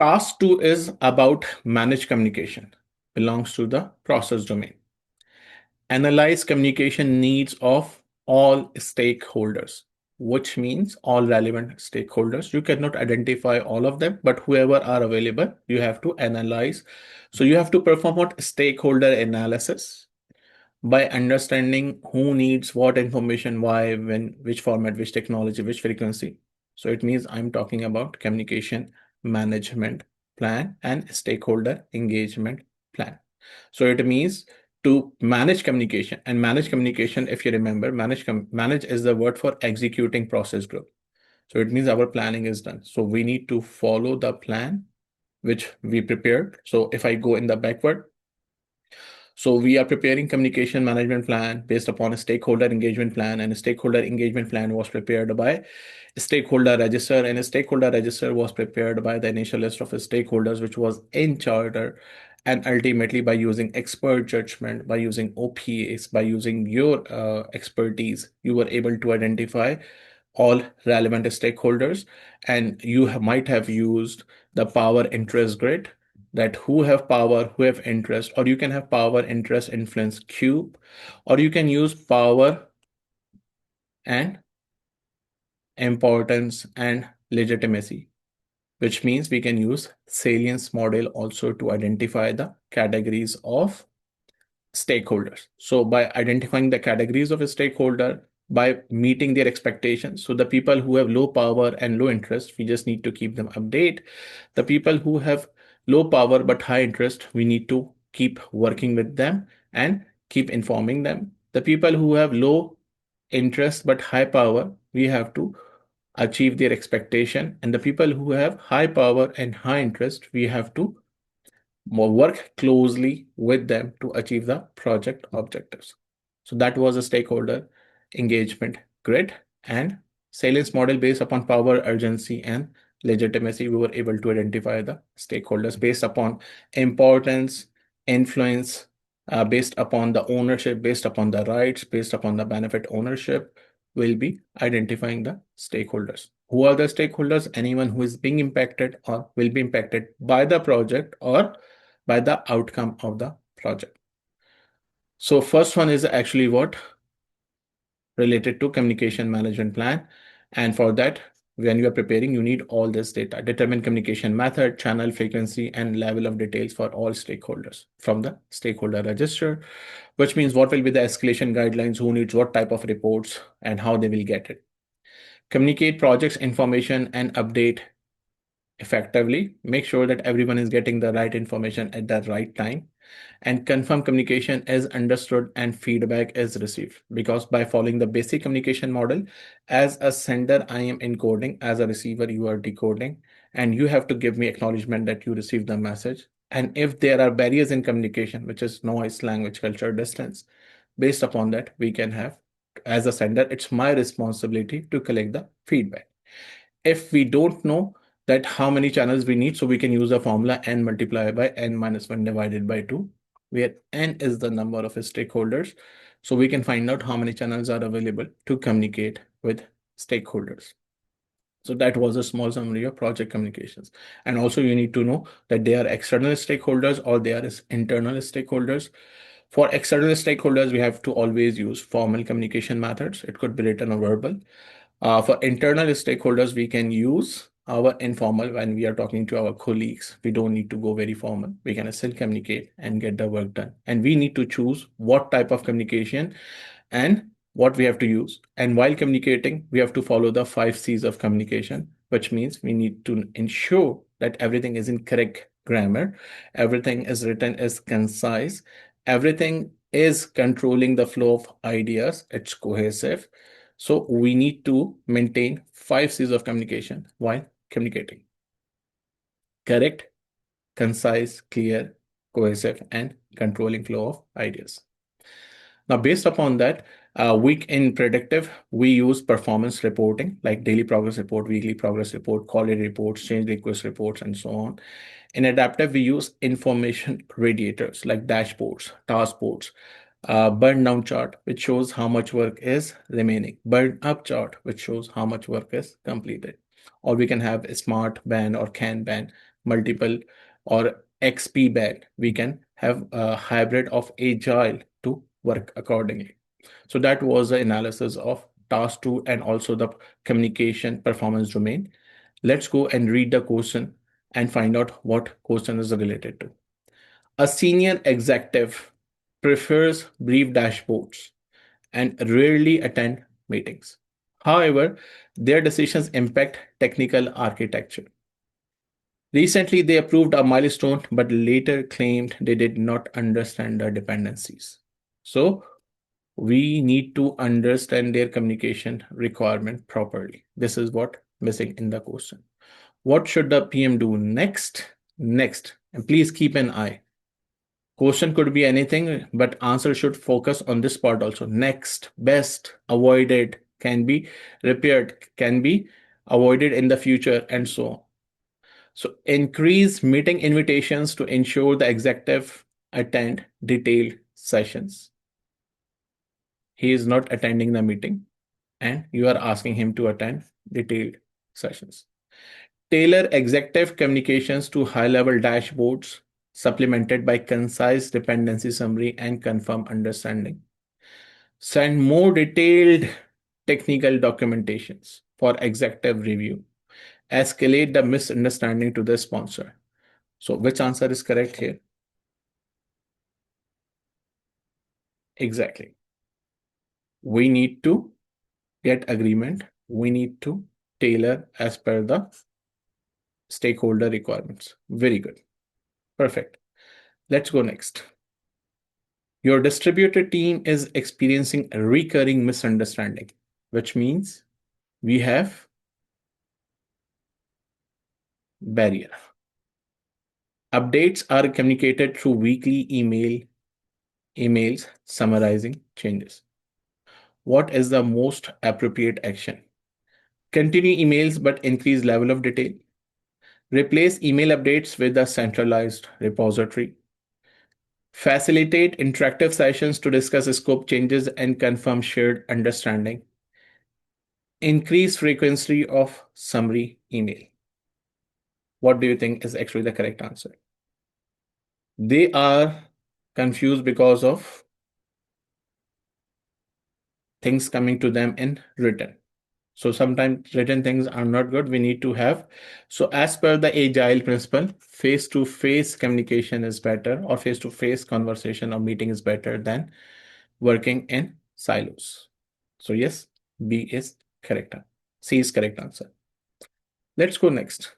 Task 2 is about managed communication, belongs to the process domain. Analyze communication needs of all stakeholders, which means all relevant stakeholders. You cannot identify all of them, but whoever are available, you have to analyze. So you have to perform what stakeholder analysis by understanding who needs what information, why, when, which format, which technology, which frequency. So it means I'm talking about communication management plan and stakeholder engagement plan. So it means to manage communication, and manage communication, if you remember, manage is the word for executing process group. So it means our planning is done. So we need to follow the plan which we prepared. So if I go in the backward, so we are preparing communication management plan based upon a stakeholder engagement plan, and a stakeholder engagement plan was prepared by a stakeholder register, and a stakeholder register was prepared by the initial list of stakeholders, which was in charter. And ultimately, by using expert judgment, by using OPAs, by using your expertise, you were able to identify all relevant stakeholders, and you might have used the power interest grid, that who have power, who have interest, or you can have power, interest, influence cube, or you can use power and importance and legitimacy, which means we can use salience model also to identify the categories of stakeholders. So by identifying the categories of a stakeholder, by meeting their expectations. So the people who have low power and low interest, we just need to keep them update. The people who have low power but high interest, we need to keep working with them and keep informing them. The people who have low interest but high power, we have to achieve their expectation. And the people who have high power and high interest, we have to work closely with them to achieve the project objectives. So that was a stakeholder engagement grid, and salience model based upon power, urgency, and legitimacy. We were able to identify the stakeholders based upon importance, influence, based upon the ownership, based upon the rights, based upon the benefit ownership. Will be identifying the stakeholders. Who are the stakeholders? Anyone who is being impacted or will be impacted by the project or by the outcome of the project. So first one is actually what? Related to communication management plan. And for that, when you are preparing, you need all this data. Determine communication method, channel frequency, and level of details for all stakeholders from the stakeholder register, which means what will be the escalation guidelines, who needs what type of reports, and how they will get it. Communicate projects information and update effectively. Make sure that everyone is getting the right information at the right time, and confirm communication is understood and feedback is received. Because by following the basic communication model, as a sender, I am encoding, as a receiver, you are decoding, and you have to give me acknowledgement that you received the message. And if there are barriers in communication, which is noise, language, culture, distance, based upon that, we can have, as a sender, it's my responsibility to collect the feedback. If we don't know that how many channels we need, so we can use the formula n multiplied by n minus 1 divided by 2, where n is the number of stakeholders. So we can find out how many channels are available to communicate with stakeholders. So that was a small summary of project communications. And also you need to know that they are external stakeholders or they are internal stakeholders. For external stakeholders, we have to always use formal communication methods. It could be written or verbal. For internal stakeholders, we can use our informal when we are talking to our colleagues. We don't need to go very formal. We can still communicate and get the work done. And we need to choose what type of communication and what we have to use. And while communicating, we have to follow the 5 C's of communication, which means we need to ensure that everything is in correct grammar, everything is written as concise, everything is controlling the flow of ideas, it's cohesive. So we need to maintain 5 C's of communication while communicating: correct, concise, clear, cohesive, and controlling flow of ideas. Now, based upon that, in predictive, we use performance reporting like daily progress report, weekly progress report, quality reports, change request reports, and so on. In adaptive, we use information radiators like dashboards, task boards, burn down chart, which shows how much work is remaining, burn up chart, which shows how much work is completed. Or we can have a smart ban or Kanban, multiple or XP band, we can have a hybrid of Agile to work accordingly. So that was the analysis of task 2 and also the communication performance domain. Let's go and read the question and find out what question is related to. A senior executive prefers brief dashboards and rarely attend meetings. However, their decisions impact technical architecture. Recently, they approved a milestone, but later claimed they did not understand the dependencies. So, we need to understand their communication requirement properly. This is what missing in the question. What should the PM do next? Next, and please keep an eye. Question could be anything, but answer should focus on this part also. Next, best, avoided, can be repaired, can be avoided in the future, and so on. So increase meeting invitations to ensure the executive attend detailed sessions. He is not attending the meeting and you are asking him to attend detailed sessions. Tailor executive communications to high-level dashboards supplemented by concise dependency summary and confirm understanding. Send more detailed technical documentations for executive review. Escalate the misunderstanding to the sponsor. So which answer is correct here? Exactly. We need to get agreement. We need to tailor as per the stakeholder requirements. Very good. Perfect. Let's go next. Your distributed team is experiencing a recurring misunderstanding, which means we have barrier. Updates are communicated through weekly emails summarizing changes. What is the most appropriate action? Continue emails but increase level of detail. Replace email updates with a centralized repository. Facilitate interactive sessions to discuss scope changes and confirm shared understanding. Increase frequency of summary email. What do you think is actually the correct answer? They are confused because of things coming to them in written. So sometimes written things are not good. We need to have. So as per the Agile principle, face-to-face communication is better, or face-to-face conversation or meeting is better than working in silos. So yes, B is correct. C is correct answer. Let's go next.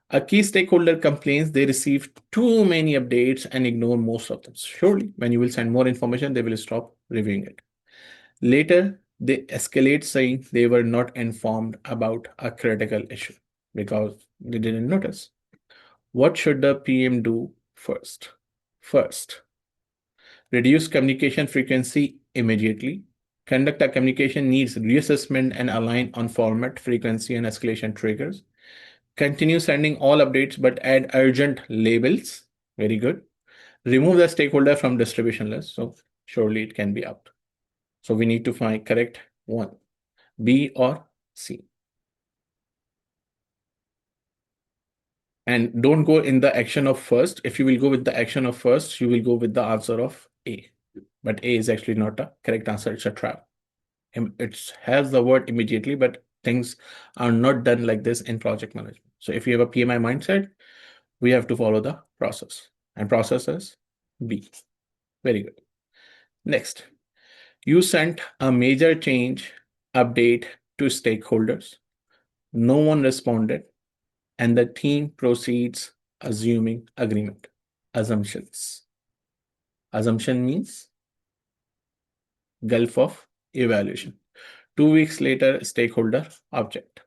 A key stakeholder complains they receive too many updates and ignore most of them. Surely, when you will send more information, they will stop reviewing it. Later, they escalate saying they were not informed about a critical issue because they didn't notice. What should the PM do first? First, reduce communication frequency immediately. Conduct a communication needs reassessment and align on format, frequency, and escalation triggers. Continue sending all updates but add urgent labels. Very good. Remove the stakeholder from distribution list. So surely it can be out. So we need to find correct one, B or C. And don't go in the action of first. If you will go with the action of first, you will go with the answer of A. But A is actually not a correct answer. It's a trap. It has the word immediately, but things are not done like this in project management. So if you have a PMI mindset, we have to follow the process. And process is B. Very good. Next, you sent a major change update to stakeholders. No one responded, and the team proceeds assuming agreement. Assumptions. Assumption means gulf of evaluation. 2 weeks later, stakeholder object.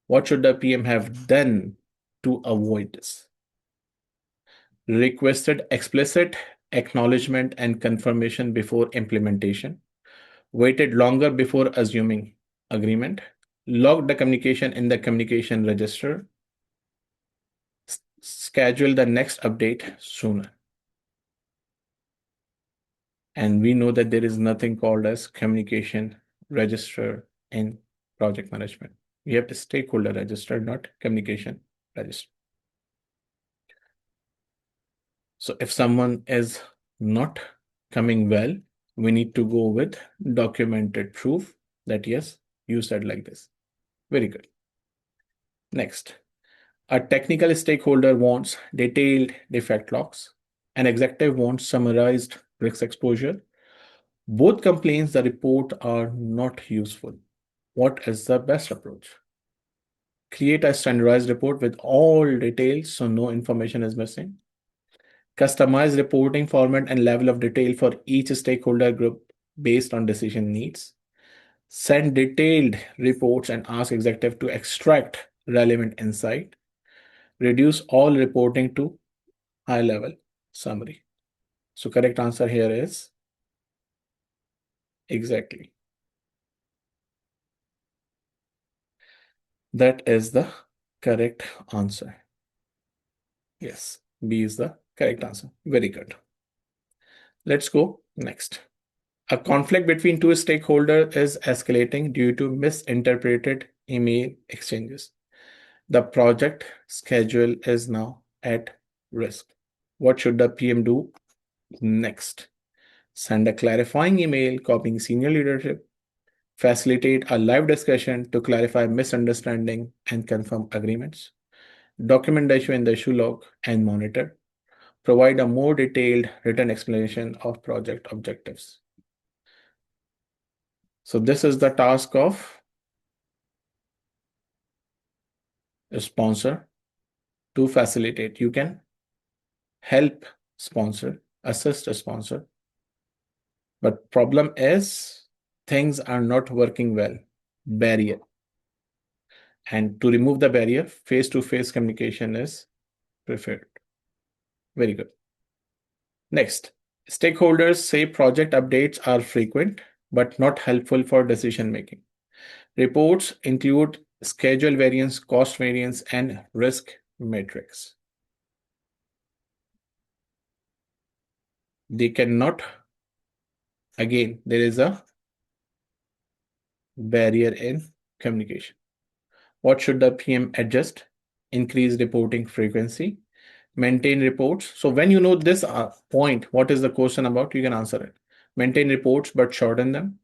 What should the PM have done to avoid this? Requested explicit acknowledgement and confirmation before implementation. Waited longer before assuming agreement. Logged the communication in the communication register. Schedule the next update sooner. And we know that there is nothing called as communication register in project management. We have the stakeholder register, not communication register. So if someone is not coming well, we need to go with documented proof that yes, you said like this. Very good. Next, a technical stakeholder wants detailed defect logs. An executive wants summarized risk exposure. Both complaints the report are not useful. What is the best approach? Create a standardized report with all details so no information is missing. Customize reporting format and level of detail for each stakeholder group based on decision needs. Send detailed reports and ask executive to extract relevant insight. Reduce all reporting to high level summary. So correct answer here is exactly. That is the correct answer. Yes, B is the correct answer. Very good. Let's go next. A conflict between two stakeholders is escalating due to misinterpreted email exchanges. The project schedule is now at risk. What should the PM do next? Send a clarifying email copying senior leadership, facilitate a live discussion to clarify misunderstanding and confirm agreements, document the issue in the issue log and monitor, provide a more detailed written explanation of project objectives. So this is the task of a sponsor to facilitate. You can help sponsor, assist a sponsor, but problem is things are not working well. Barrier. And to remove the barrier, face-to-face communication is preferred. Very good. Next, stakeholders say project updates are frequent but not helpful for decision making. Reports include schedule variance, cost variance, and risk matrix. They cannot, again, there is a barrier in communication. What should the PM adjust? Increase reporting frequency, maintain reports. So when you know this point, what is the question about? You can answer it. Maintain reports, but shorten them.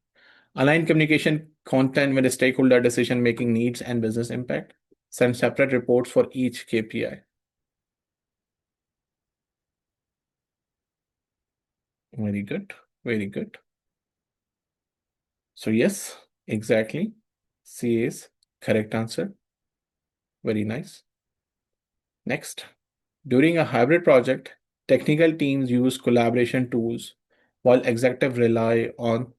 Align communication content with the stakeholder decision-making needs and business impact. Send separate reports for each KPI. Very good. Very good. So yes, exactly. C is correct answer. Very nice. Next, during a hybrid project, technical teams use collaboration tools while executive rely on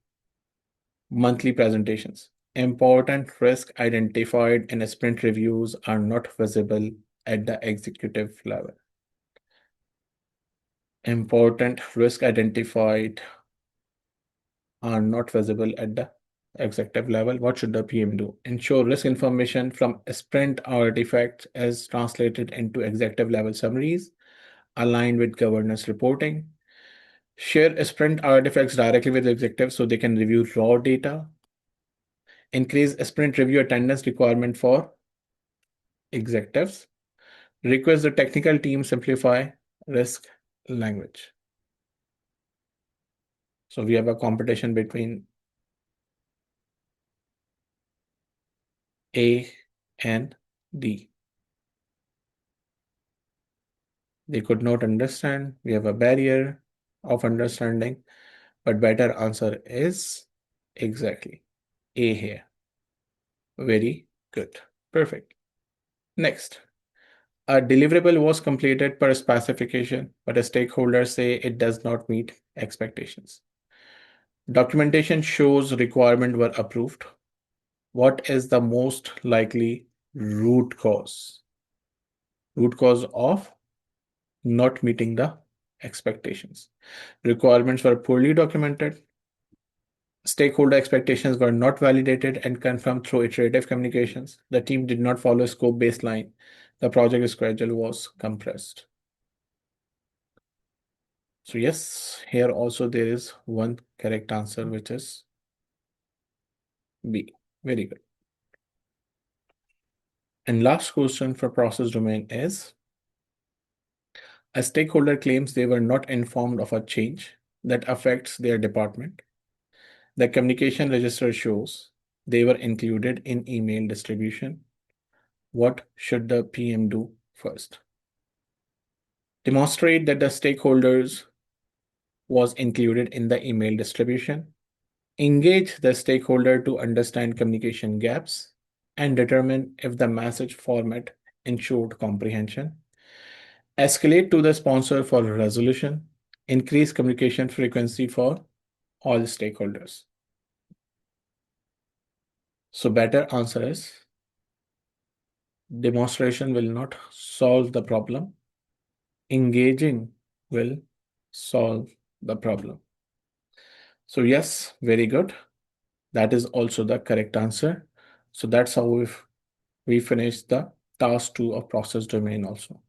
monthly presentations. Important risk identified in sprint reviews are not visible at the executive level. Important risk identified are not visible at the executive level. What should the PM do? Ensure risk information from sprint artifacts is translated into executive level summaries, aligned with governance reporting. Share sprint artifacts directly with executives so they can review raw data. Increase sprint review attendance requirement for executives. Request the technical team simplify risk language. So we have a competition between A and D. They could not understand. We have a barrier of understanding, but better answer is exactly A here. Very good. Perfect. Next, a deliverable was completed per specification, but a stakeholder say it does not meet expectations. Documentation shows requirement were approved. What is the most likely root cause? Root cause of not meeting the expectations. Requirements were poorly documented. Stakeholder expectations were not validated and confirmed through iterative communications. The team did not follow scope baseline. The project schedule was compressed. So yes, here also there is one correct answer, which is B. Very good. And last question for process domain is, A stakeholder claims they were not informed of a change that affects their department. The communication register shows they were included in email distribution. What should the PM do first? Demonstrate that the stakeholders was included in the email distribution. Engage the stakeholder to understand communication gaps and determine if the message format ensured comprehension. Escalate to the sponsor for resolution. Increase communication frequency for all stakeholders. So better answer is demonstration will not solve the problem. Engaging will solve the problem. So yes, very good. That is also the correct answer. So that's how we finished the task 2 of process domain also.